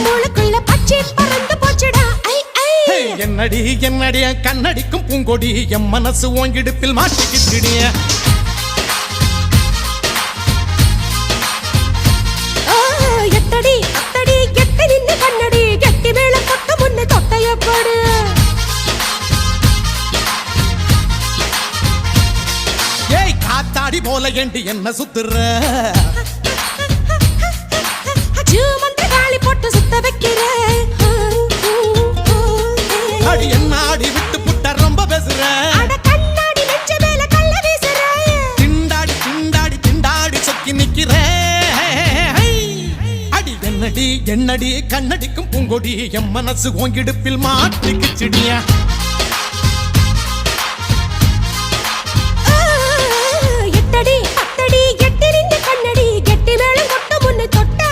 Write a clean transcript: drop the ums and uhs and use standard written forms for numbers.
மூளைக்குள்ள பச்சை பறந்து போச்சுடா ஐ ஐ என்னடி என்னடிய கண்ணடிக்கும் பூங்கொடி என் மனசு ஓங்கிடுப்பில் மாட்டிக்கிட்டுடிய எட்டடி அத்தடி எட்டி நின்னு கண்ணடி கெட்டி மேல கொட்ட முன்ன தொட்டைய போடு ஏய் காத்தாடி போல ஏண்டி என்ன சுத்துற ஜூமந்த காளி போட்டு சுத்த வைக்கிற அடி என்ன ஆடி விட்டு புட்ட ரொம்ப பேசுற அட கண்ணாடி நெஞ்ச மேல கள்ள வீசுற திண்டாடி திண்டாடி திண்டாடி சொக்கி நிக்கிற அடி என்னடி என்னடி கண்ணடிக்கும் பூங்கொடி என் மனசு ஓங்கிடுப்பில் மாட்டிக்கிச்சிடியா